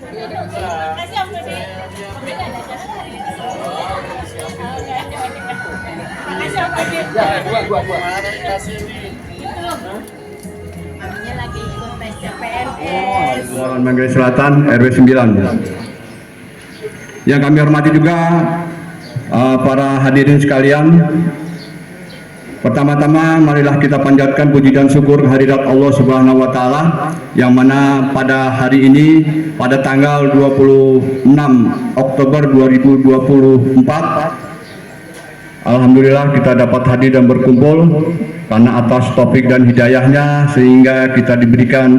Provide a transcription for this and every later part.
Kasih Om Budi. Om Budi ada acara hari ini. Makasih Om Budi. Kasih ini. Namanya lagi ikut tes CPNS. Kelurahan Manggarai Selatan RW 9. Yang kami hormati juga para hadirin sekalian. Pertama-tama marilah kita panjatkan puji dan syukur kehadirat Allah Subhanahu wa taala yang mana pada hari ini pada tanggal 26 Oktober 2024 alhamdulillah kita dapat hadir dan berkumpul karena atas taufik dan hidayahnya sehingga kita diberikan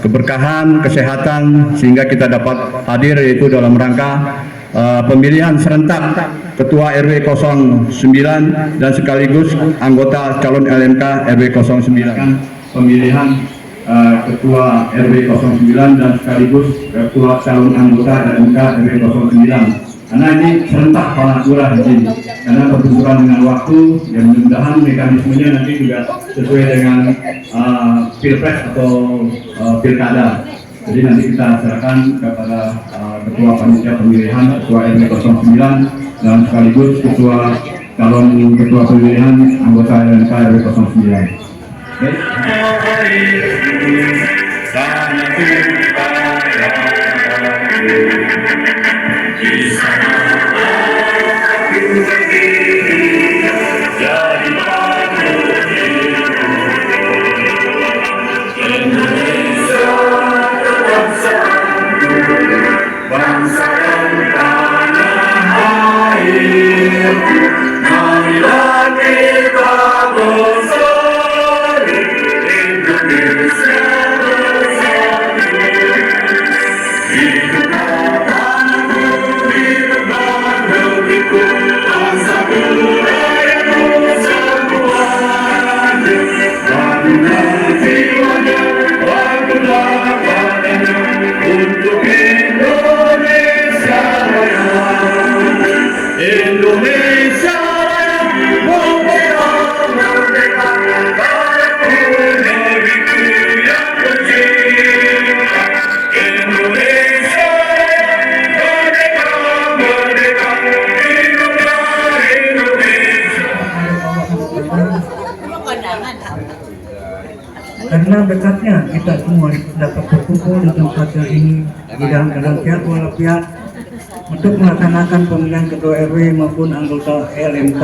keberkahan, kesehatan sehingga kita dapat hadir yaitu dalam rangka pemilihan serentak Ketua RW 09 dan sekaligus anggota calon LMK RW 09. Pemilihan Ketua RW 09 dan sekaligus Ketua calon anggota LMK RW 09. Karena ini serentak Pak Lurah di sini. Karena berbenturan dengan waktu, yang mudah-mudahan mekanismenya nanti juga sesuai dengan pilpres atau pilkada. Jadi nanti kita serahkan kepada Ketua Panitia Pemilihan Ketua RW 09 dan sekaligus Ketua calon Ketua Pemilihan anggota LMK RW 09. Karena dekatnya kita semua dapat berkumpul di tempat yang ini di dalam keadaan walafiat untuk melaksanakan pemilihan ketua RW maupun anggota LMK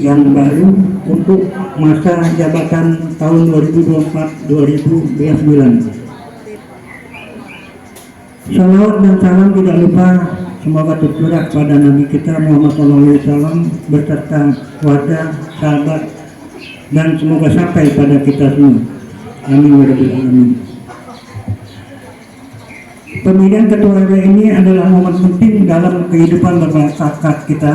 yang baru untuk masa jabatan tahun 2024-2029. Salawat dan salam tidak lupa semoga tercurah pada Nabi kita Muhammad SAW beserta keluarga, sahabat, dan semoga sampai pada kita semua. Amin wa rabbal alamin. Pemilihan ketua RW ini adalah momen penting dalam kehidupan bermasyarakat kita.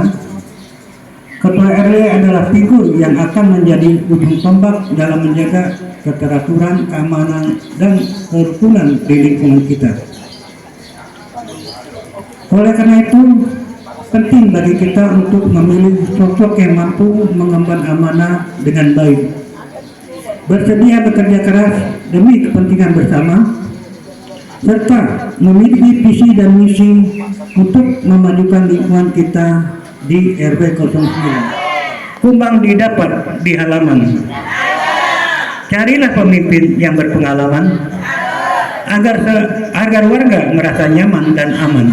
Ketua RW adalah figur yang akan menjadi ujung tombak dalam menjaga keteraturan, keamanan, dan kerukunan di lingkungan kita. Oleh karena itu, penting bagi kita untuk memilih sosok yang mampu mengemban amanah dengan baik, bersedia bekerja keras demi kepentingan bersama, serta memiliki visi dan misi untuk memajukan lingkungan kita di RW 09. Kumbang didapat di halaman. Carilah pemimpin yang berpengalaman agar warga merasa nyaman dan aman.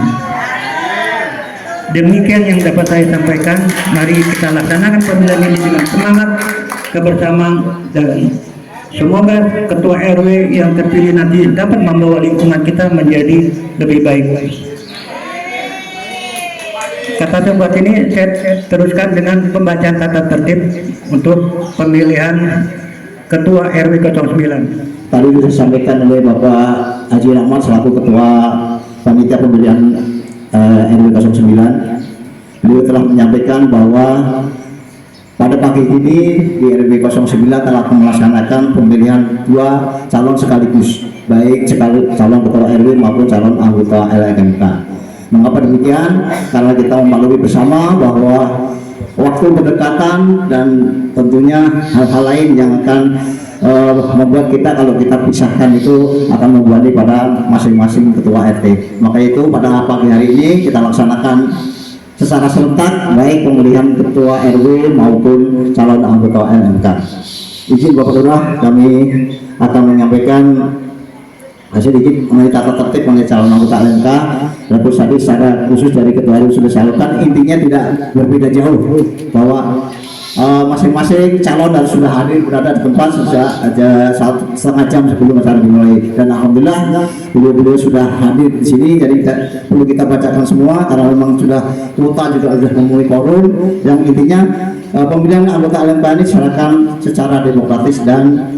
Demikian yang dapat saya sampaikan. Mari kita laksanakan pemilihan ini dengan semangat, kebersamaan, dan semoga ketua RW yang terpilih nanti dapat membawa lingkungan kita menjadi lebih baik. Kata sebuah ini saya teruskan dengan pembacaan tata tertib untuk pemilihan ketua RW 09. Tadi sudah disampaikan oleh Bapak Haji Rahmat selaku Ketua Panitia Pemilihan RW 09. Beliau telah menyampaikan bahwa pada pagi ini di RW 09 telah melaksanakan pemilihan dua calon sekaligus, baik calon ketua RW maupun calon anggota LMK. Mengapa demikian? Karena kita memaklumi bersama bahwa waktu berdekatan dan tentunya hal-hal lain yang akan membuat kita kalau kita pisahkan itu akan membebani pada masing-masing ketua RT. Maka itu pada pagi hari ini kita laksanakan secara serentak baik pemilihan ketua RW maupun calon anggota LMK. Izin Bapak Lurah, kami akan menyampaikan sedikit mengenai tata tertib mengenai calon anggota LMK. Terus tadi secara khusus dari ketua RW sudah saya lakukan, intinya tidak berbeda jauh bahwa masing-masing calon harus sudah hadir berada di tempat sejak aja 1,5 jam sebelum acara dimulai, dan alhamdulillah beliau sudah hadir di sini, jadi tidak perlu kita bacakan semua karena memang sudah kuota juga sudah memenuhi quorum. Yang intinya pemilihan anggota LMK ini diserahkan secara demokratis dan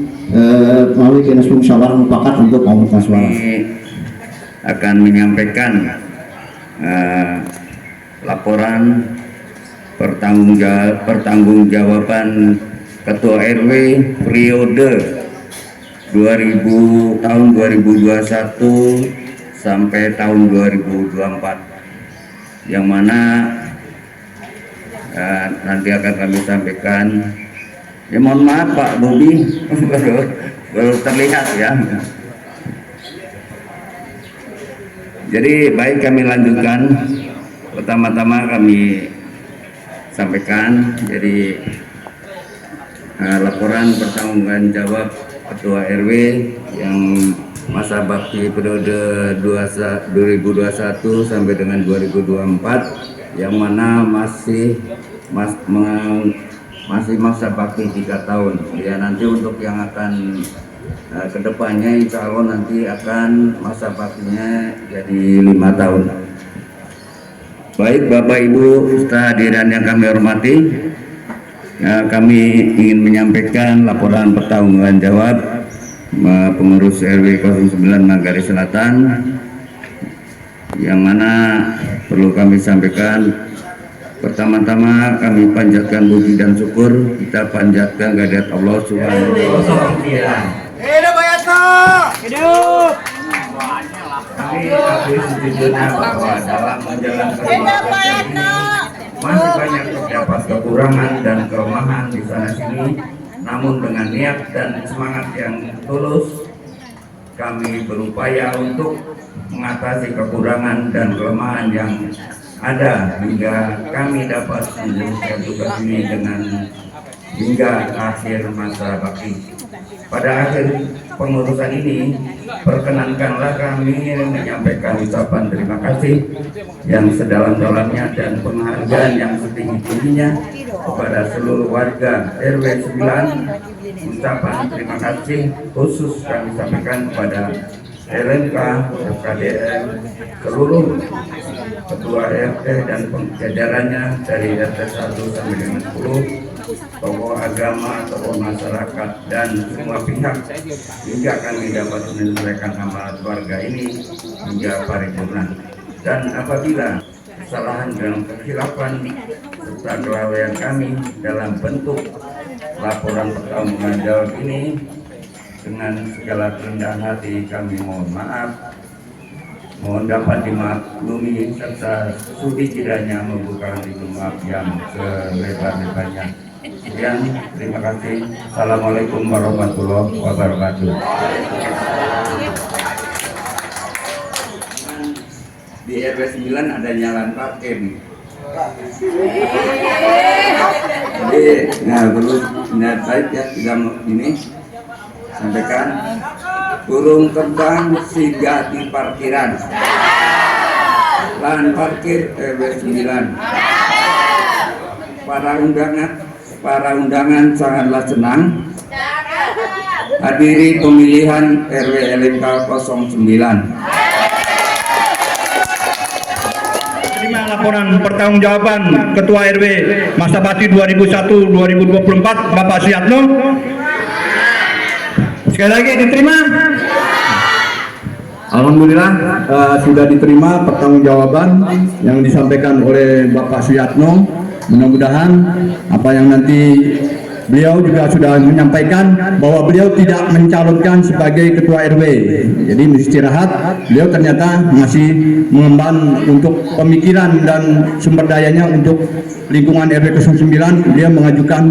melalui kinerja musyawarah mufakat untuk pemungutan suara. Akan menyampaikan laporan pertanggungjawaban Ketua RW periode tahun 2021 sampai tahun 2024, yang mana nanti akan kami sampaikan. Ya mohon maaf Pak Budi baru terlihat ya. Jadi baik, kami lanjutkan. Pertama-tama kami sampaikan jadi laporan pertanggungan jawab Ketua RW yang masa bakti periode 2021 sampai dengan 2024, yang mana masih masa bakti 3 tahun. Ya, nanti untuk yang akan kedepannya insya Allah nanti akan masa baktinya jadi 5 tahun. Baik Bapak Ibu serta hadirin yang kami hormati, kami ingin menyampaikan laporan pertanggungjawaban jawab pengurus RW 09 Manggarai Selatan, yang mana perlu kami sampaikan. Pertama-tama kami panjatkan puji dan syukur, kita panjatkan kehadirat Allah Subhanahu wa Ta'ala. Hidup Bayatno! Hidup! Kami akui sejujurnya bahwa dalam menjalankan masih banyak terdapat kekurangan dan kelemahan di sana sini, namun dengan niat dan semangat yang tulus kami berupaya untuk mengatasi kekurangan dan kelemahan yang ada hingga kami dapat menyelesaikan tugas ini dengan hingga akhir masa bakti. Pada akhir pengurusan ini, perkenankanlah kami menyampaikan ucapan terima kasih yang sedalam-dalamnya dan penghargaan yang setinggi-tingginya kepada seluruh warga RW 9. Ucapan terima kasih khusus kami sampaikan kepada LMK, FKDM, seluruh ketua RT dan jajarannya dari RT 1 sampai dengan 10, tokoh agama, tokoh masyarakat, dan semua pihak, hingga kami dapat menyelesaikan amanat warga ini hingga paripurna. Dan apabila kesalahan dan kekhilafan serta kelalaian kami dalam bentuk laporan pertanggungjawaban jawab ini, dengan segala kerendahan hati kami mohon maaf, mohon dapat dimaklumi serta sudi kiranya membuka pintu maaf yang selebar-lebarnya. Sekian, terima kasih. Assalamualaikum warahmatullahi wabarakatuh. Di RW 9 ada nyalan parkir. Jadi, perlu niat baik ya, tidak ini sampaikan burung terbang singgah di parkiran lahan parkir RW 9. Para undangan sangatlah senang hadiri pemilihan RW LMK 09. Terima laporan pertanggungjawaban Ketua RW masa bakti 2001-2024 Bapak Suyatno. Sekali lagi diterima. Alhamdulillah sudah diterima pertanggungjawaban yang disampaikan oleh Bapak Suyatno. Mudah-mudahan apa yang nanti beliau juga sudah menyampaikan bahwa beliau tidak mencalonkan sebagai ketua RW. Jadi istirahat, beliau ternyata masih mengemban untuk pemikiran dan sumber dayanya untuk lingkungan RW 09. Beliau mengajukan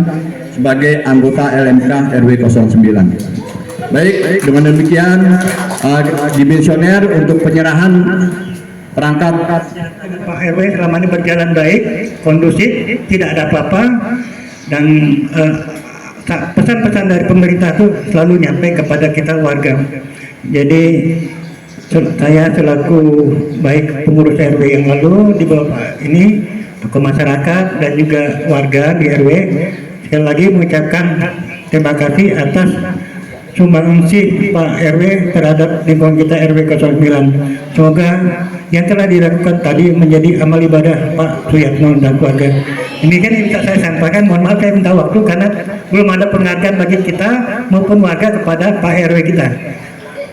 sebagai anggota LMK RW 09. Baik, dengan demikian dimensioner untuk penyerahan perangkat Pak RW selama ini berjalan baik, kondusif, tidak ada apa-apa, dan pesan-pesan dari pemerintah itu selalu nyampe kepada kita warga. Jadi saya selaku baik pengurus RW yang lalu di bawah ini, tokoh masyarakat dan juga warga di RW, sekali lagi mengucapkan terima kasih atas sumbangsi Pak RW terhadap lingkungan kita RW 09. Semoga yang telah dilakukan tadi menjadi amal ibadah Pak Suyatno dan keluarga. Ini kan yang bisa saya sampaikan. Mohon maaf saya minta waktu karena belum ada penghargaan bagi kita maupun warga kepada Pak RW kita.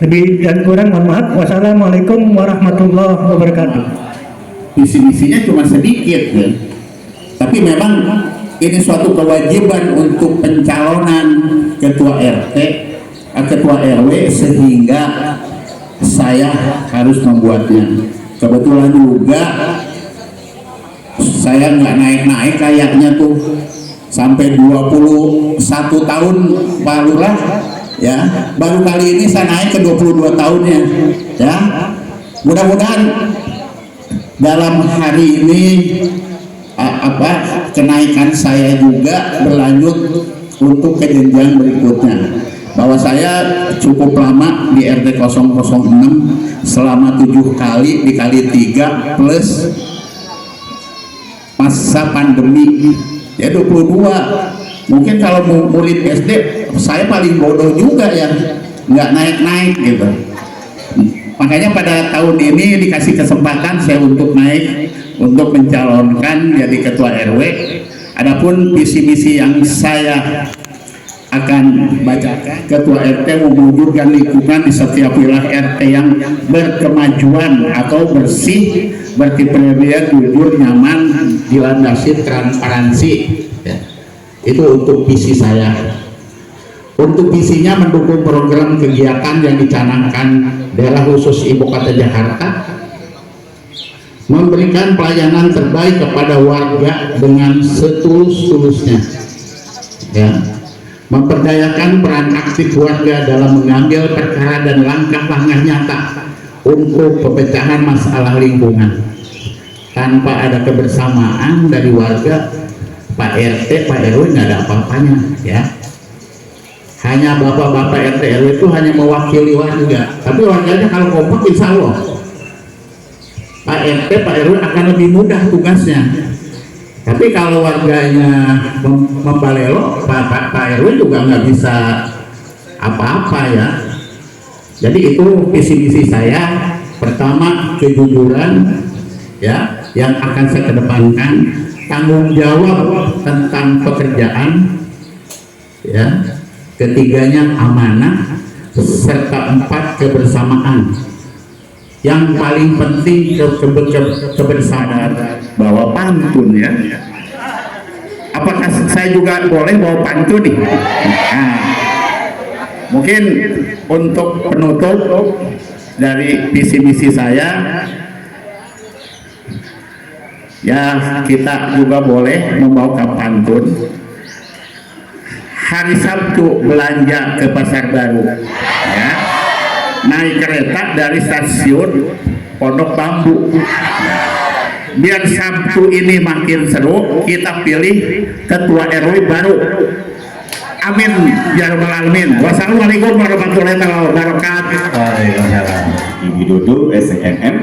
Lebih dan kurang mohon maaf. Wassalamualaikum warahmatullahi wabarakatuh. Visi-misinya cuma sedikit ya. Tapi memang ini suatu kewajiban untuk pencalonan ketua RT, ketua RW, sehingga saya harus membuatnya. Kebetulan juga saya nggak naik-naik kayaknya tuh sampai 21 tahun Pak Lurah ya. Baru kali ini saya naik ke 22 tahunnya ya. Mudah-mudahan dalam hari ini kenaikan saya juga berlanjut untuk ke jenjang berikutnya. Bahwa saya cukup lama di RT 006 selama 7 kali dikali 3 plus masa pandemi ya 22. Mungkin kalau murid SD saya paling bodoh juga ya, nggak naik-naik gitu. Makanya pada tahun ini dikasih kesempatan saya untuk naik, untuk mencalonkan jadi ketua RW. Adapun visi-misi yang saya akan bacakan, ketua RT mewujudkan lingkungan di setiap wilayah RT yang berkemajuan atau bersih, berkepribadian, jujur, nyaman, dilandasi transparansi ya. Itu untuk visi saya. Untuk visinya mendukung program kegiatan yang dicanangkan daerah khusus Ibu Kota Jakarta, memberikan pelayanan terbaik kepada warga dengan setulus-tulusnya ya. Memperdayakan peran aktif warga dalam mengambil perkara dan langkah-langkah nyata untuk pemecahan masalah lingkungan. Tanpa ada kebersamaan dari warga, Pak RT, Pak RW nggak ada apa-apanya ya. Hanya bapak-bapak RT RW itu hanya mewakili warga, tapi warganya kalau kompak insya Allah Pak RT, Pak RW akan lebih mudah tugasnya. Tapi kalau warganya membalelo, Pak RW juga nggak bisa apa-apa ya. Jadi itu visi-misi saya. Pertama, kejujuran ya, yang akan saya kedepankan. Tanggung jawab tentang pekerjaan ya. Ketiganya amanah, serta 4 kebersamaan. Yang paling penting kebersamaan bawa pantun ya. Apakah saya juga boleh bawa pantun nih? Nah, mungkin untuk penutup dari visi misi saya ya, kita juga boleh membawa pantun. Hari Sabtu belanja ke Pasar Baru ya, naik kereta dari stasiun Pondok Bambu. Biar Sabtu ini makin seru, kita pilih ketua RW baru. Amin ya rabbal alamin. Wassalamualaikum warahmatullahi wabarakatuh. Waalaikumsalam. Ibu Dudu SNM,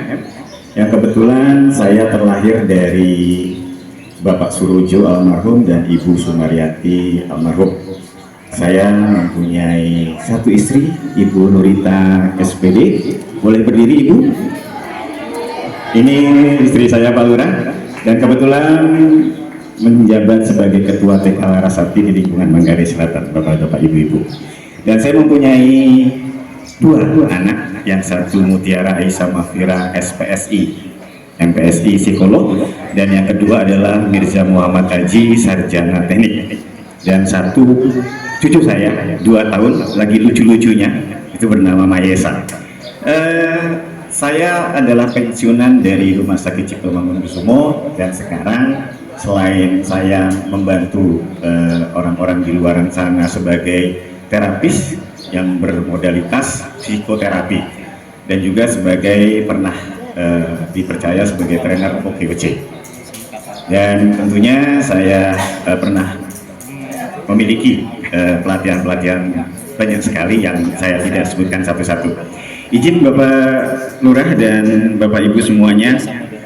yang kebetulan saya terlahir dari Bapak Surojo almarhum dan Ibu Sumaryati almarhum. Saya mempunyai 1 istri, Ibu Nurita SPD. Boleh berdiri Ibu? Ini istri saya Pak Lurah, dan kebetulan menjabat sebagai Ketua TK Larasati di lingkungan Manggarai Selatan, Bapak-bapak, Ibu-ibu. Dan saya mempunyai 2 anak, yang satu Mutiara Aisyah Mafira SPSI, MPSI psikolog, dan yang kedua adalah Mirza Muhammad Haji sarjana teknik. dan satu cucu saya 2 tahun lagi lucu-lucunya itu bernama Mayesa. Saya adalah pensiunan dari Rumah Sakit Cipto Mangunkusumo dan sekarang selain saya membantu orang-orang di luar sana sebagai terapis yang bermodalitas psikoterapi dan juga sebagai pernah dipercaya sebagai trainer OKOC, dan tentunya saya pernah memiliki pelatihan-pelatihan banyak sekali yang saya tidak sebutkan satu-satu. Izin Bapak Lurah dan Bapak Ibu semuanya,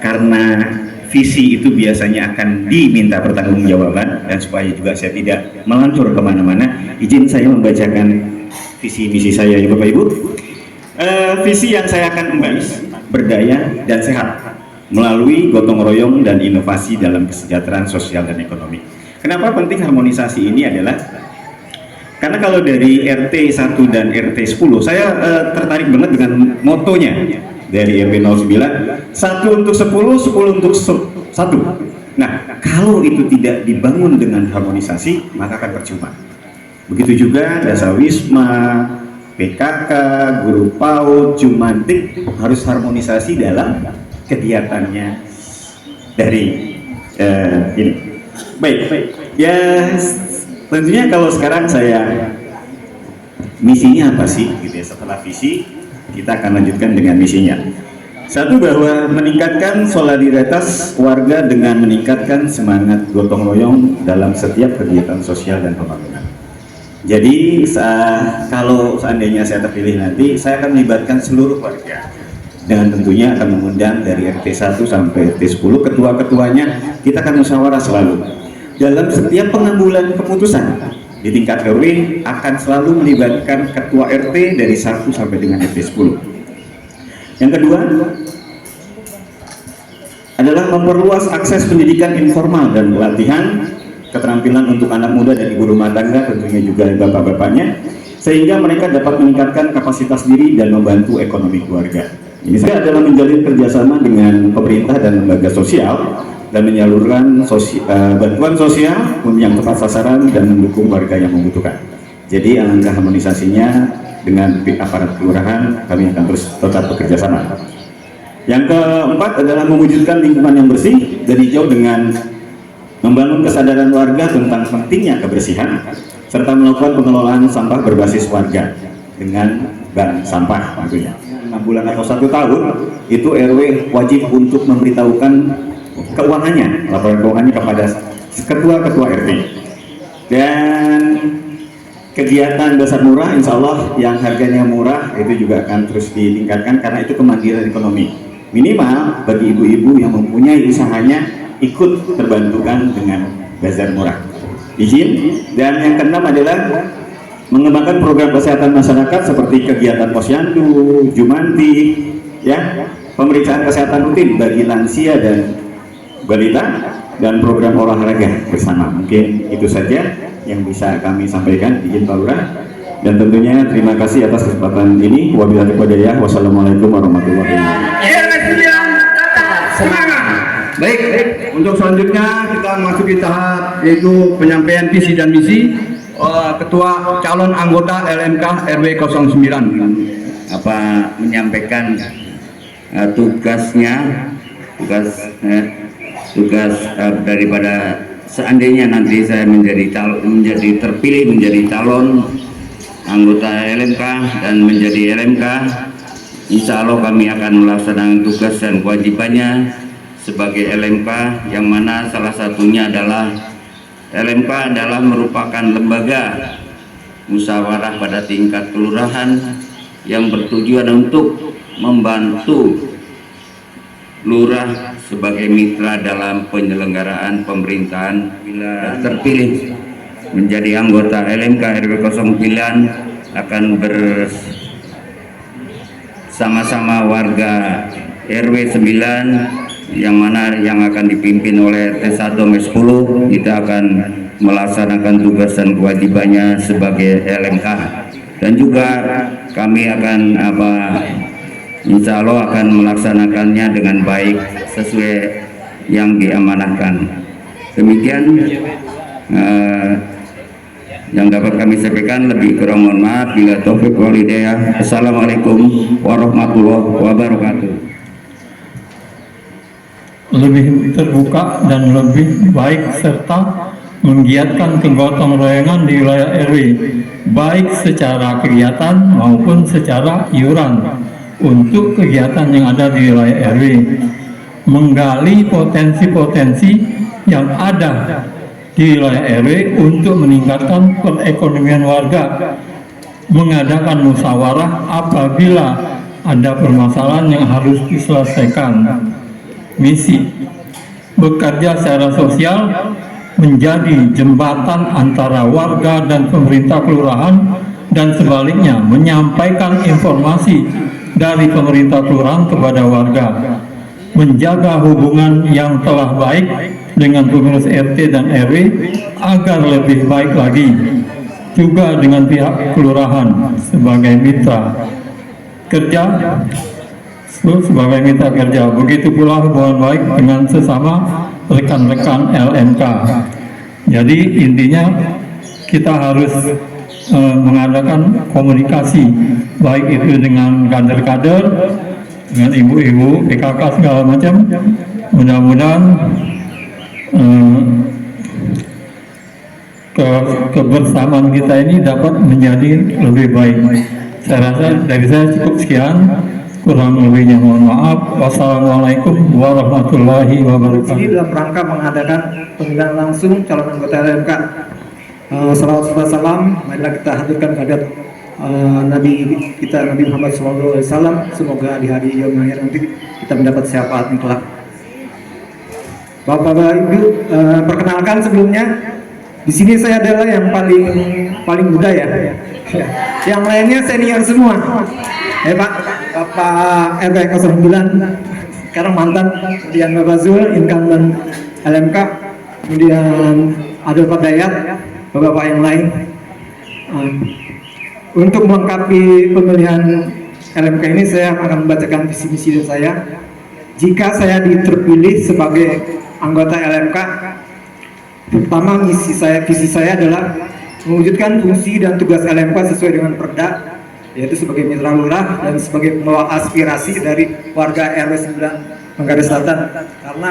karena visi itu biasanya akan diminta pertanggungjawaban dan supaya juga saya tidak melantur kemana-mana, izin saya membacakan visi misi saya ya Bapak Ibu. Visi yang saya akan embais, berdaya dan sehat melalui gotong royong dan inovasi dalam kesejahteraan sosial dan ekonomi. Kenapa penting harmonisasi ini adalah karena kalau dari RT 1 dan RT 10, saya tertarik banget dengan motonya dari RW 09, 1 untuk 10, 10 untuk 1. Nah, kalau itu tidak dibangun dengan harmonisasi, maka akan percuma. Begitu juga Dasawisma, PKK, guru PAUD, Jumantik harus harmonisasi dalam kegiatannya dari ini. Baik, ya tentunya kalau sekarang saya misinya apa sih gitu ya, setelah visi kita akan lanjutkan dengan misinya. Satu, bahwa meningkatkan solidaritas warga dengan meningkatkan semangat gotong royong dalam setiap kegiatan sosial dan pembangunan. Jadi kalau seandainya saya terpilih nanti, saya akan melibatkan seluruh warga dan tentunya akan mengundang dari RT 1 sampai RT 10 ketua-ketuanya. Kita akan musyawarah selalu dalam setiap pengambilan keputusan di tingkat RW, akan selalu melibatkan ketua RT dari 1 sampai dengan RT 10. Yang kedua adalah memperluas akses pendidikan informal dan pelatihan keterampilan untuk anak muda dan ibu rumah tangga, tentunya juga bapak-bapaknya, sehingga mereka dapat meningkatkan kapasitas diri dan membantu ekonomi keluarga. Ini saya adalah menjalin kerjasama dengan pemerintah dan lembaga sosial dan menyalurkan bantuan sosial yang tepat sasaran dan mendukung warga yang membutuhkan. Jadi alangkah harmonisasinya dengan aparat kelurahan, kami akan terus tetap bekerja sama. Yang keempat adalah mewujudkan lingkungan yang bersih dan hijau dengan membangun kesadaran warga tentang pentingnya kebersihan, serta melakukan pengelolaan sampah berbasis warga dengan bank sampah tentunya. 6 bulan atau 1 tahun itu RW wajib untuk memberitahukan keuangannya, laporan keuangannya kepada ketua-ketua RT. Dan kegiatan dasar murah, insya Allah yang harganya murah itu juga akan terus ditingkatkan karena itu kemandirian ekonomi. Minimal bagi ibu-ibu yang mempunyai usahanya ikut terbantukan dengan bazar murah. Izin. Dan yang keenam adalah mengembangkan program kesehatan masyarakat seperti kegiatan posyandu, Jumanti, ya, pemeriksaan kesehatan rutin bagi lansia dan balita, dan program olahraga bersama. Mungkin itu saja yang bisa kami sampaikan, izin Pak Lurah. Dan tentunya terima kasih atas kesempatan ini. Wabillahi taufiq wal hidayah. Wassalamualaikum warahmatullahi wabarakatuh. Baik, untuk selanjutnya kita memasuki tahap yaitu penyampaian visi dan misi Ketua calon anggota LMK RW 09. Menyampaikan tugasnya, tugas daripada seandainya nanti saya terpilih menjadi calon anggota LMK dan menjadi LMK, insya Allah kami akan melaksanakan tugas dan kewajibannya sebagai LMK, yang mana salah satunya adalah LMK adalah merupakan lembaga musyawarah pada tingkat kelurahan yang bertujuan untuk membantu lurah sebagai mitra dalam penyelenggaraan pemerintahan. Bila terpilih menjadi anggota LMK RW 09 akan bersama-sama warga RW 9 yang mana yang akan dipimpin oleh RT 1 sampai 10. Kita akan melaksanakan tugas dan kewajibannya sebagai LMK, dan juga kami akan insya Allah akan melaksanakannya dengan baik sesuai yang diamanahkan. Demikian yang dapat kami sampaikan. Lebih kurang mohon maaf. Bila taufik wal hidayah. Assalamualaikum warahmatullahi wabarakatuh. Lebih terbuka dan lebih baik serta menggiatkan kegotong royongan di wilayah RW, baik secara kegiatan maupun secara iuran untuk kegiatan yang ada di wilayah RW, menggali potensi-potensi yang ada di wilayah RW untuk meningkatkan perekonomian warga, mengadakan musyawarah apabila ada permasalahan yang harus diselesaikan. Misi bekerja secara sosial, menjadi jembatan antara warga dan pemerintah kelurahan, dan sebaliknya menyampaikan informasi dari pemerintah kelurahan kepada warga, menjaga hubungan yang telah baik dengan pengurus RT dan RW agar lebih baik lagi, juga dengan pihak kelurahan sebagai mitra kerja. Begitu pula hubungan baik dengan sesama rekan-rekan LMK. Jadi intinya kita harus mengadakan komunikasi, baik itu dengan kader-kader, dengan ibu-ibu, PKK segala macam. Mudah-mudahan kebersamaan kita ini dapat menjadi lebih baik. Saya rasa dari saya cukup sekian. Kurang lebihnya mohon maaf. Wassalamualaikum warahmatullahi wabarakatuh. Ini dalam rangka mengadakan pemilihan langsung calon anggota LMK. Salawat serta salam, marilah kita haturkan kehadirat Nabi kita Nabi Muhammad SAW. Semoga di hari yaumil akhir nanti kita mendapat syafaat kelak. Bapak Ibu, perkenalkan sebelumnya, di sini saya adalah yang paling muda ya. Yang lainnya senior semua. Bapak RW 09, sekarang mantan, kemudian Bapak Zul, incumbent LMK, kemudian ada Pak Dayat, Bapak yang lain. Untuk melengkapi pemilihan LMK ini, saya akan membacakan visi misi saya. Jika saya terpilih sebagai anggota LMK, pertama visi saya adalah mewujudkan fungsi dan tugas LMK sesuai dengan Perda, yaitu sebagai mitra lurah dan sebagai pembawa aspirasi dari warga RW 9 Manggarai Selatan, karena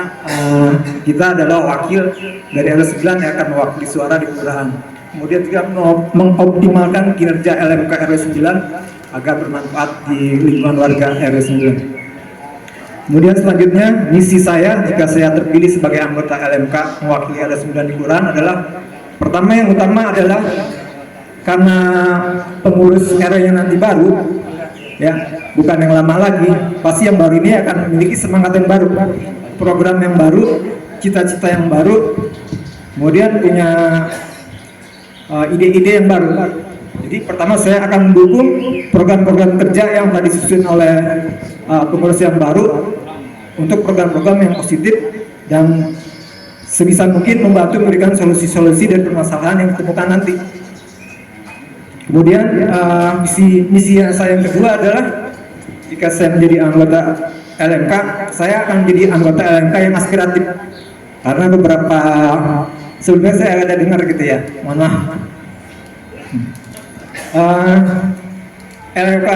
kita adalah wakil dari RW 9 yang akan mewakili suara di kelurahan. Kemudian juga mengoptimalkan kinerja LMK RW 9 agar bermanfaat di lingkungan warga RW 9. Kemudian selanjutnya, misi saya jika saya terpilih sebagai anggota LMK mewakili RW 9 di kelurahan adalah, pertama yang utama adalah karena pengurus RW yang nanti baru, ya bukan yang lama lagi, pasti yang baru ini akan memiliki semangat yang baru, program yang baru, cita-cita yang baru, kemudian punya ide-ide yang baru. Jadi pertama saya akan mendukung program-program kerja yang telah disusun oleh pengurus yang baru untuk program-program yang positif dan sebisa mungkin membantu memberikan solusi-solusi dan permasalahan yang ditemukan nanti. Kemudian misi saya yang kedua adalah, jika saya menjadi anggota LMK, saya akan menjadi anggota LMK yang aspiratif. Karena beberapa sebelumnya saya ada dengar gitu ya, mohon maaf. LMK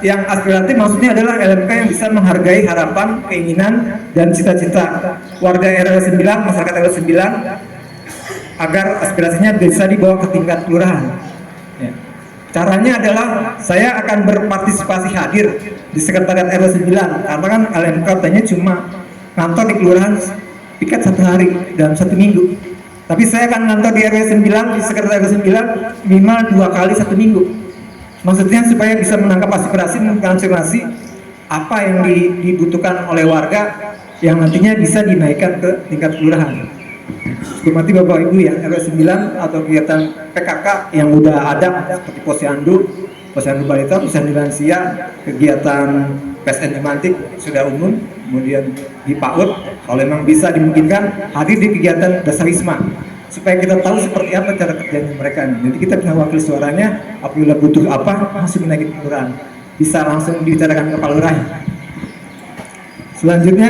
yang aspiratif maksudnya adalah LMK yang bisa menghargai harapan, keinginan, dan cita-cita warga RW 9, masyarakat RW 9, agar aspirasinya bisa dibawa ke tingkat kelurahan. Ya. Caranya adalah saya akan berpartisipasi hadir di sekretariat RW 9, karena kan LMK katanya cuma ngantor di kelurahan piket 1 hari dalam 1 minggu. Tapi saya akan ngantor di RW 9, di sekretariat RW 9 minimal 2 kali 1 minggu. Maksudnya supaya bisa menangkap aspirasi, mengaspirasi apa yang dibutuhkan oleh warga yang nantinya bisa dinaikkan ke tingkat kelurahan. Seperti Bapak Ibu ya, RW 9 atau kegiatan PKK yang udah ada seperti posyandu balita, posyandu lansia, kegiatan PSN Mantik sudah umum, kemudian di PAUD kalau memang bisa dimungkinkan hadir di kegiatan dasar wisma supaya kita tahu seperti apa cara kerjanya mereka. Jadi kita bisa wakil suaranya, apabila butuh apa langsung naik ke kelurahan, bisa langsung dibicarakan ke Kepala Lurah. Selanjutnya,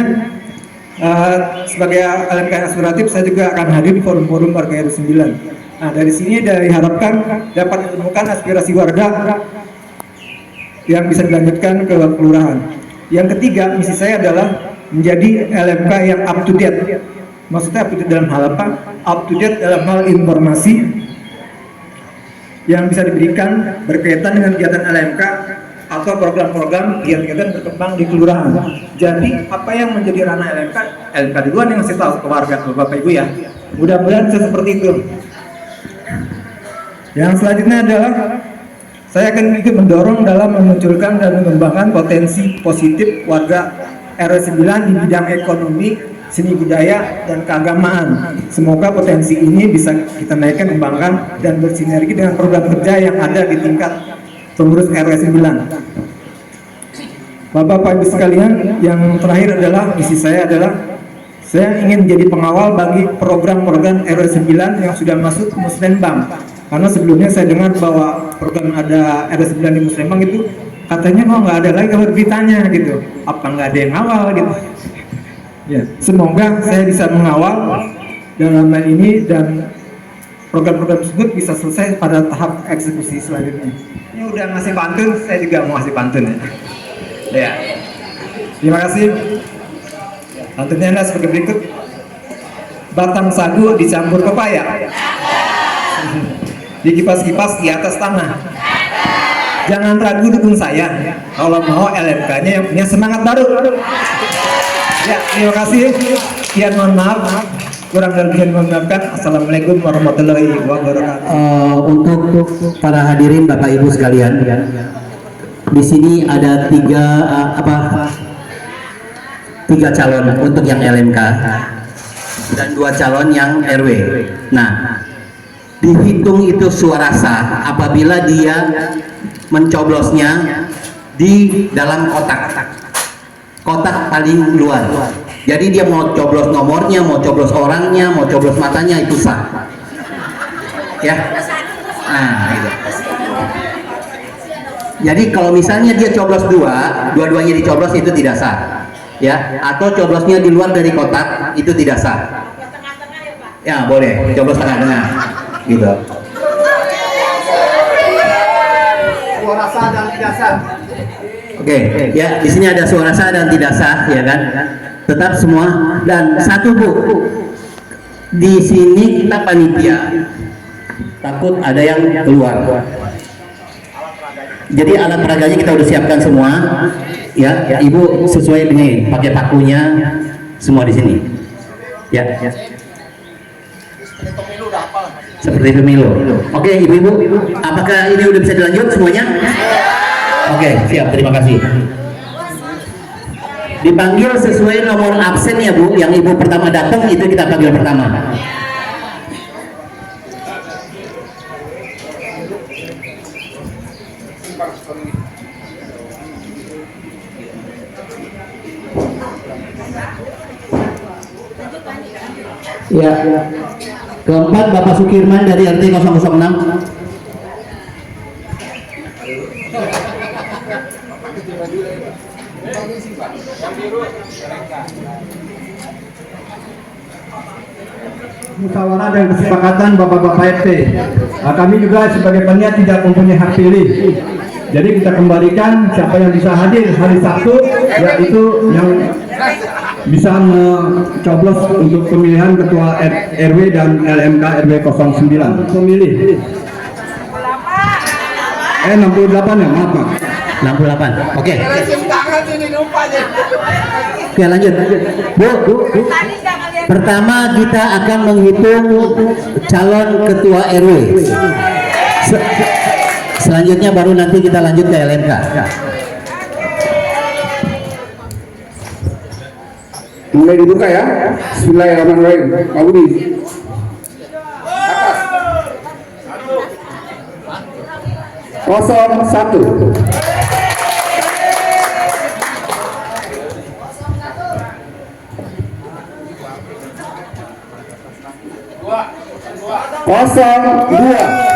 sebagai LMK aspiratif, saya juga akan hadir di forum-forum warga RW 9. Nah, dari sini diharapkan dapat menemukan aspirasi warga yang bisa dilanjutkan ke kelurahan. Yang ketiga, misi saya adalah menjadi LMK yang up to date. Maksudnya up to date dalam hal apa? Up to date dalam hal informasi yang bisa diberikan berkaitan dengan kegiatan LMK atau program-program kegiatan berkembang di kelurahan. Jadi apa yang menjadi ranah LMK duluan yang ngasih tahu ke warga, ke Bapak Ibu ya. Mudah-mudahan seperti itu. Yang selanjutnya adalah saya akan ikut mendorong dalam memunculkan dan mengembangkan potensi positif warga RW 9 di bidang ekonomi, seni budaya, dan keagamaan. Semoga potensi ini bisa kita naikkan, kembangkan, dan bersinergi dengan program kerja yang ada di tingkat pengurus RW 9. Bapak Ibu sekalian, yang terakhir adalah misi saya adalah saya ingin menjadi pengawal bagi program-program RW 9 yang sudah masuk ke Musrembang. Karena sebelumnya saya dengar bahwa program ada RW 9 di Musrembang itu katanya kok nggak ada lagi kalau ditanya gitu. Apa nggak ada yang ngawal gitu? Ya, semoga saya bisa mengawal dalam hal ini dan program-program tersebut bisa selesai pada tahap eksekusi selanjutnya. Ini udah ngasih pantun, saya juga mau ngasih pantun ya. Ya. Terima kasih. Pantunnya adalah sebagai berikut. Batang sagu dicampur pepaya. Dikipas-kipas di atas tanah. Jangan ragu dukung saya kalau mau LMK-nya yang punya semangat baru. Ya, terima kasih. Sekian, mohon maaf. Kurang lebih mohon maafkan. Assalamualaikum warahmatullahi wabarakatuh. Untuk para hadirin Bapak Ibu sekalian, di sini ada tiga calon untuk yang LMK dan 2 calon yang RW. Nah, dihitung itu suara sah apabila dia mencoblosnya di dalam kotak paling luar. Jadi dia mau coblos nomornya, mau coblos orangnya, mau coblos matanya, itu sah ya. Nah gitu. Jadi kalau misalnya dia coblos dua-duanya dicoblos, itu tidak sah ya. Atau coblosnya di luar dari kotak, itu tidak sah ya. Boleh coblos tengah-tengah gitu. Suara sah dan tidak sah. Oke, ya, di sini ada suara sah dan tidak sah, ya kan? Tetap semua. Dan satu, Bu, di sini kita panitia, takut ada yang keluar. Jadi alat peraganya kita udah siapkan semua, ya. Ibu sesuai dengan pakai pakunya semua di sini, ya. Seperti pemilu. Oke, ibu-ibu, apakah ini udah bisa dilanjut semuanya? Oke, siap, terima kasih. Dipanggil sesuai nomor absen ya, Bu. Yang ibu pertama datang itu kita panggil pertama. Ya. Keempat, Bapak Sukirman dari RT 006. Musyawarah dan kesepakatan Bapak-Bapak RT. Kami juga sebagai panitia tidak mempunyai hak pilih. Jadi kita kembalikan siapa yang bisa hadir hari Sabtu, yaitu yang bisa mencoblos untuk pemilihan ketua RW dan LMK RW 09. Pemilih 68 ya, maaf. 68. Oke. Oke, lanjut. Bu. Pertama kita akan menghitung calon ketua RW. Selanjutnya baru nanti kita lanjut ke LMK. Mulai dibuka ya. Bismillahirrahmanirrahim. Pak Budi. Kosong 1. Kosong 2.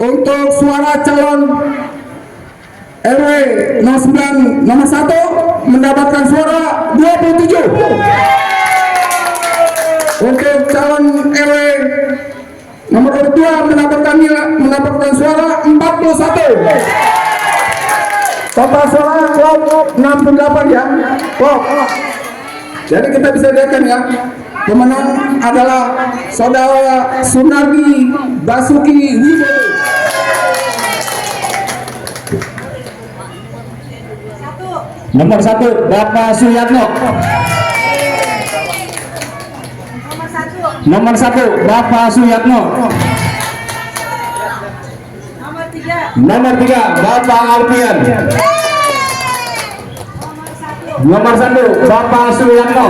Untuk suara calon RW 09 nomor 1 mendapatkan suara 27. Untuk calon RW nomor 2 mendapatkan suara 41. Total suara klop 68 ya. Klop. Jadi kita bisa lihatkan ya, pemenang adalah saudara Sunardi Basuki Wibowo. Nomor 1 Bapak Suyatno. Nomor 1 Bapak Suyatno. Nomor 3 Bapak Alfian. Nomor 1 Bapak Suyatno.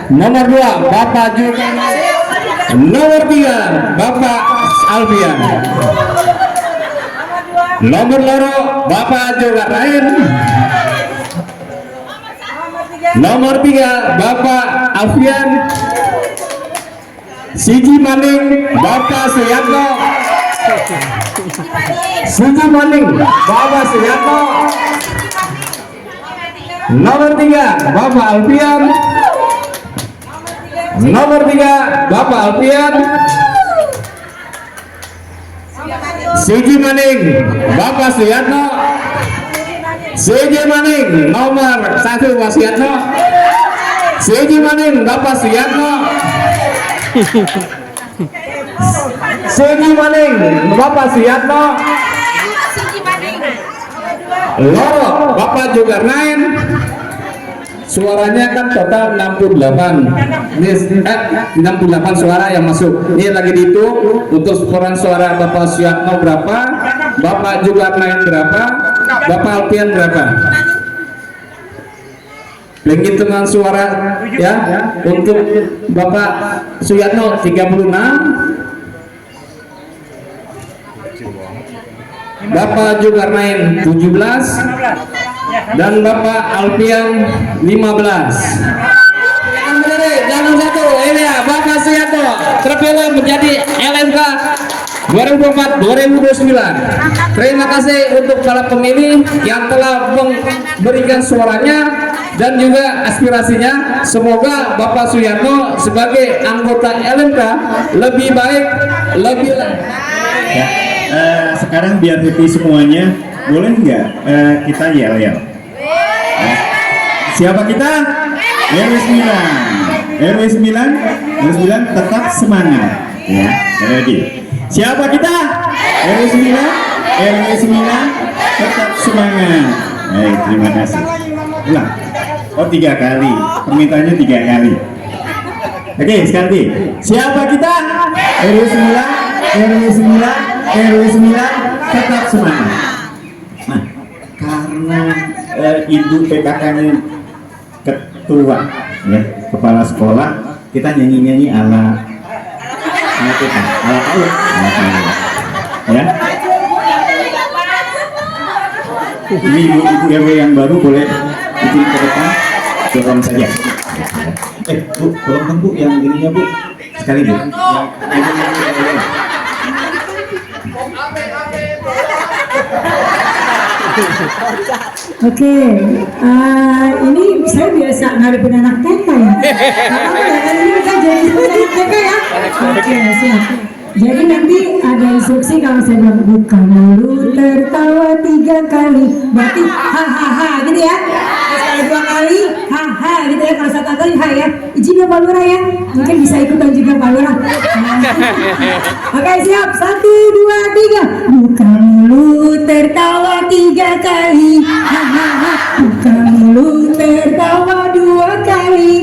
Nomor 2 Bapak Julkarnain. Nomor 3 Bapak Alfian. Nomor 2 Bapak Julkarnain. Nomor 3 Bapak Alfian. Siji Maning Bapak Suyatno. Siji Maning Bapak Suyatno. Nomor 3 Bapak Alfian. Nomor 3 Bapak Alfian. Siji Maning Bapak Suyatno. Siji Maning nomor 1 Pak Suyatno. Siji Maning Bapak Suyatno. Siji Maning Bapak Suyatno. Loro Bapak Julkarnain. Suaranya kan total 68. Ini 68 suara yang masuk. Ini lagi dihitung untuk perolehan suara Bapak Suyatno berapa, Bapak Julkarnain berapa, Bapak Alfian berapa. Penghitungan suara ya untuk Bapak Suyatno 36, Bapak Julkarnain 17, dan Bapak Alfian 15. Jangan satu, ini ya Bapak Suyatno terpilih menjadi LMK 2004-2029. Terima kasih untuk para pemilih yang telah memberikan suaranya dan juga aspirasinya. Semoga Bapak Suyatno sebagai anggota LMK lebih baik, lebih Ya, sekarang biar happy semuanya, boleh nggak kita yel-yel? Siapa kita? RW 9. RW 9 tetap semangat. Ya, ready. Siapa kita? RW 9 tetap semangat. Baik, terima kasih. Ulang. Oh, 3 kali. Permintaannya 3 kali. Oke, sekali. Siapa kita? RW 9 tetap semangat. Nah, karena ibu PKK-nya ketua, ya, kepala sekolah, kita nyanyi-nyanyi ala kita, ala PAUD, ya. Ini ibu RW yang baru boleh izin ke depan, dorong saja. Bu, tolong Bu yang ininya Bu, sekali Bu. Oke, ini saya biasa ngadepin anak TK ya. Ini kan jadi anak TK ya. Oke, siap. Jadi nanti ada instruksi kalau saya bilang buka mulut tertawa 3 kali, berarti hahaha gitu ya. Terus kalau 2 kali haha gitu ya. Kalau 1 kali ha ya. Izin ya Pak Lurah ya. Mungkin bisa ikutan juga Pak Lurah. Oke, siap. 1, 2, 3. Buka mulut tertawa 3 kali, hahaha. Buka mulut tertawa 2 kali,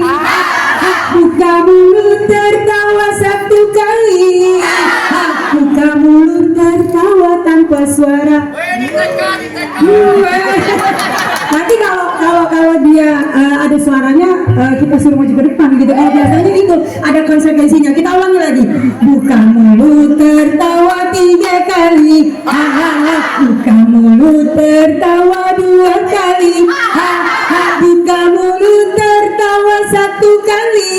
buka mulut tertawa 1 kali, buka mulut tertawa tanpa suara. Nanti kalau dia ada suaranya kita suruh maju ke depan gitu. Biasanya gitu ada konsekuensinya. Kita ulangi lagi. Buka mulut tertawa 3 kali. Buka mulut tertawa 2 kali. Buka mulut tertawa 1 kali.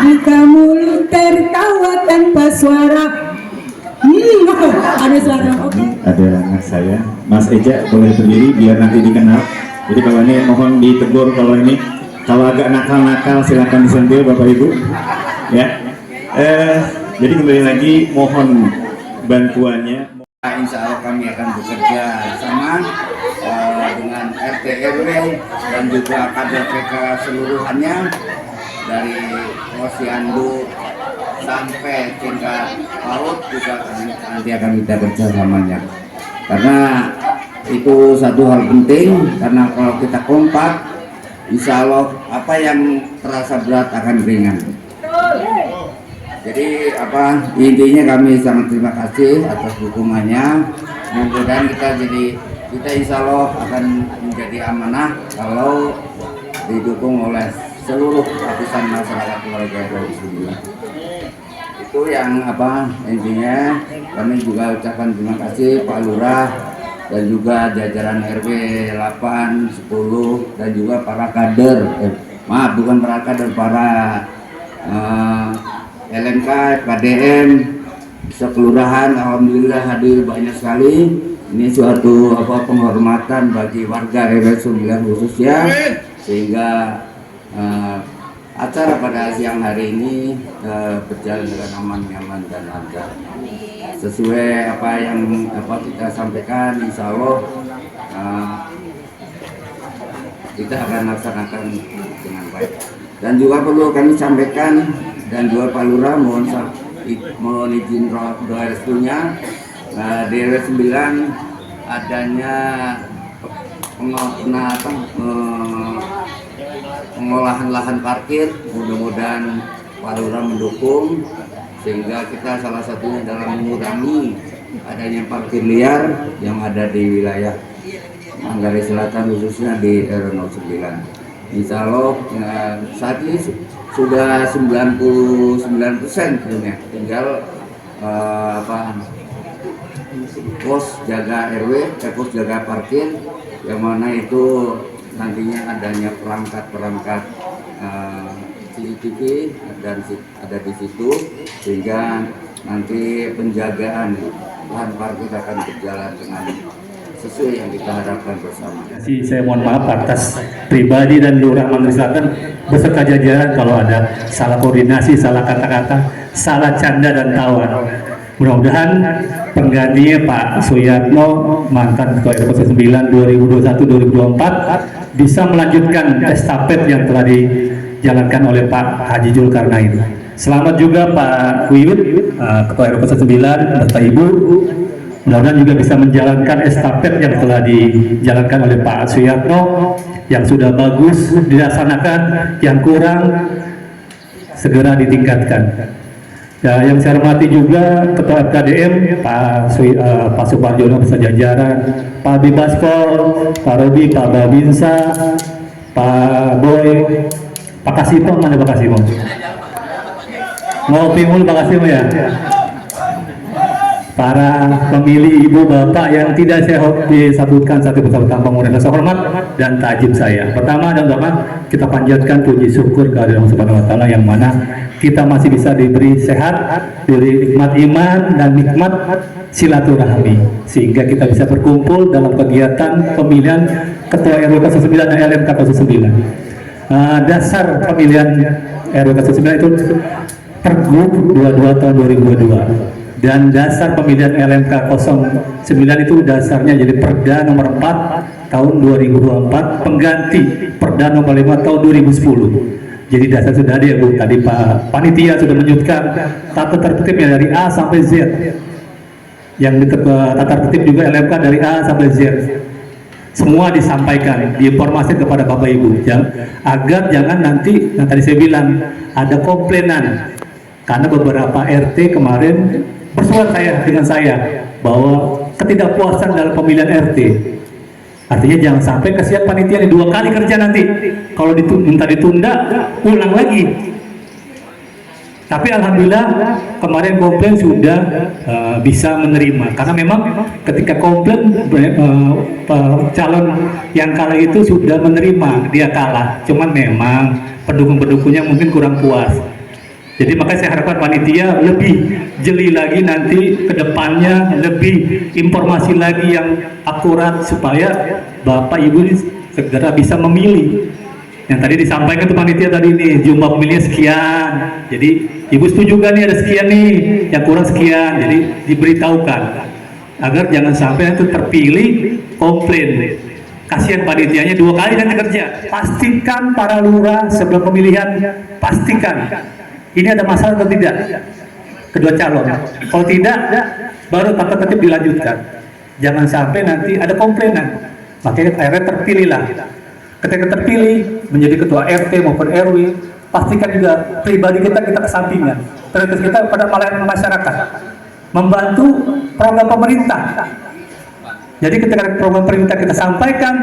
Buka mulut tertawa tanpa suara. Ada suara, oke. Ada anak saya, Mas Eja, boleh berdiri biar nanti dikenal. Jadi kalau ini mohon ditegur, kalau agak nakal-nakal silakan disentil Bapak Ibu. Ya. Jadi kembali lagi mohon bantuannya. Insya Allah kami akan bekerja sama dengan RT RW dan juga kader PK seluruhannya dari Posyandu sampai tingkat PAUD juga nanti akan kita kerjasamanya, karena itu satu hal penting. Karena kalau kita kompak, insya Allah apa yang terasa berat akan ringan. Jadi intinya kami sangat terima kasih atas dukungannya. Mudah-mudahan kita insya Allah akan menjadi amanah kalau didukung oleh seluruh lapisan masyarakat warga RW 9. Itu yang intinya. Kami juga ucapkan terima kasih Pak Lurah dan juga jajaran RW 8, 10 dan juga para kader, bukan para kader, para LMK, KDM, sekelurahan. Alhamdulillah hadir banyak sekali. Ini suatu penghormatan bagi warga RW 9 khususnya, sehingga acara pada siang hari ini berjalan dengan aman, nyaman dan lancar. Sesuai apa yang kita sampaikan, insya Allah kita akan laksanakan dengan baik. Dan juga perlu kami sampaikan, dan juga Pak Lurah mohon izin doa restunya di RW 9 adanya pengolahan lahan parkir. Mudah-mudahan Pak Lurah mendukung sehingga kita salah satunya dalam mengurangi adanya parkir liar yang ada di wilayah Manggarai Selatan, khususnya di RW 09. Insya Allah saat ini sudah 99% punya, tinggal pos jaga RW, pos jaga parkir, yang mana itu nantinya adanya perangkat CCTV dan ada di situ, sehingga nanti penjagaan lahan parkir akan berjalan dengan sesuai yang kita harapkan bersama. Saya mohon maaf atas pribadi dan Lurah Manggarai Selatan beserta jajaran kalau ada salah koordinasi, salah kata-kata, salah canda dan tawa. Mudah-mudahan penggantinya Pak Suyatno, mantan Ketua RW 9 2021-2024, bisa melanjutkan estafet yang telah dijalankan oleh Pak Haji Zulkarnain. Selamat juga Pak Wiwit, Ketua RW 9 beserta Ibu. Mudah-mudahan juga bisa menjalankan estafet yang telah dijalankan oleh Pak Suyatno, yang sudah bagus dilaksanakan, yang kurang segera ditingkatkan. Ya, yang saya hormati juga Ketua FKDM Pak Suparjono beserta jajaran, Pak Bibaskol, Pak Robi, Pak Babinsa, Pak Boy, Pak Kasimo, mana Pak Kasimo? Ngopi mulu Pak Kasimo ya. Para pemilih ibu bapak yang tidak saya disebutkan satu persatu tanpa mengurangi rasa hormat dan takjub saya. Pertama dan utama kita panjatkan puji syukur kehadiran Allah Subhanahu wa taala yang mana kita masih bisa diberi sehat, diberi nikmat iman dan nikmat silaturahmi, sehingga kita bisa berkumpul dalam kegiatan pemilihan Ketua RW 09 dan LMK 09. Dasar pemilihan RW 09 itu Pergub 22 tahun 2022. Dan dasar pemilihan LMK 09 itu dasarnya jadi Perda nomor 4 tahun 2024 pengganti Perda nomor 5 tahun 2010. Jadi dasar sudah ada ya Bu, tadi Pak Panitia sudah menyebutkan tata tertibnya dari A sampai Z. Yang tata tertib juga LMK dari A sampai Z. Semua disampaikan, diinformasi kepada Bapak Ibu agar jangan nanti, yang tadi saya bilang, ada komplainan. Karena beberapa RT kemarin bersuara dengan saya bahwa ketidakpuasan dalam pemilihan RT. Artinya jangan sampai kasihan panitia ini 2 kali kerja nanti. Kalau minta ditunda, ulang lagi. Tapi alhamdulillah kemarin komplain sudah bisa menerima, karena memang ketika komplain calon yang kalah itu sudah menerima dia kalah, cuman memang pendukung-pendukungnya mungkin kurang puas. Jadi makanya saya harapkan panitia lebih jeli lagi nanti ke depannya, lebih informasi lagi yang akurat supaya Bapak Ibu ini segera bisa memilih. Yang tadi disampaikan tuh panitia tadi nih, jumlah pemilihnya sekian. Jadi Ibu setuju gak nih ada sekian nih, yang kurang sekian. Jadi diberitahukan agar jangan sampai itu terpilih komplain. Kasihan panitianya 2 kali nanti kerja. Pastikan para lurah sebelum pemilihan, pastikan ini ada masalah atau tidak kedua calon. Kalau tidak, baru tata tertib dilanjutkan. Jangan sampai nanti ada komplainan. Makanya akhirnya terpilihlah. Ketika terpilih menjadi ketua RT maupun RW, pastikan juga pribadi kita kesampingan. Prioritas kita pada melayani masyarakat, membantu program pemerintah. Jadi ketika program pemerintah kita sampaikan,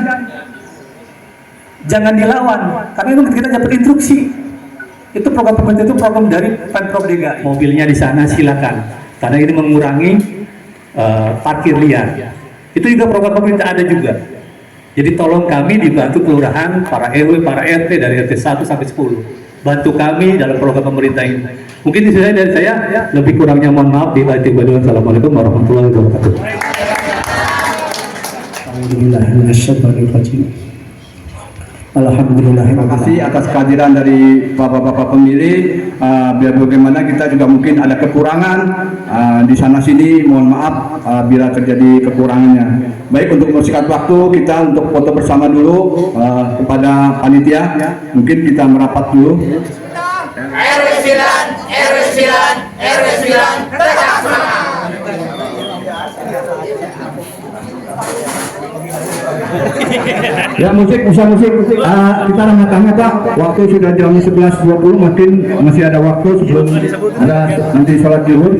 jangan dilawan, karena itu kita dapat instruksi. Itu program pemerintah, itu program dari Pemprov DKI. Mobilnya di sana silakan, karena ini mengurangi parkir liar. Itu juga program pemerintah ada juga. Jadi tolong kami dibantu kelurahan, para RW, para RT dari RT 1 sampai 10. Bantu kami dalam program pemerintah ini. Mungkin itu saja dari saya, lebih kurangnya mohon maaf. Assalamualaikum warahmatullahi wabarakatuh. Alhamdulillah. Terima kasih atas kehadiran dari bapak-bapak pemilih. Biar bagaimana kita juga mungkin ada kekurangan di sana sini. Mohon maaf bila terjadi kekurangannya. Baik, untuk mempersingkat waktu kita untuk foto bersama dulu kepada panitia. Mungkin kita merapat dulu. RW 9, RW 9, RW 9, tegak semangat. Ya, musik. Kita tanya-tanya, waktu sudah jam 11.20, mungkin masih ada waktu sebelum ada nanti sholat zuhur.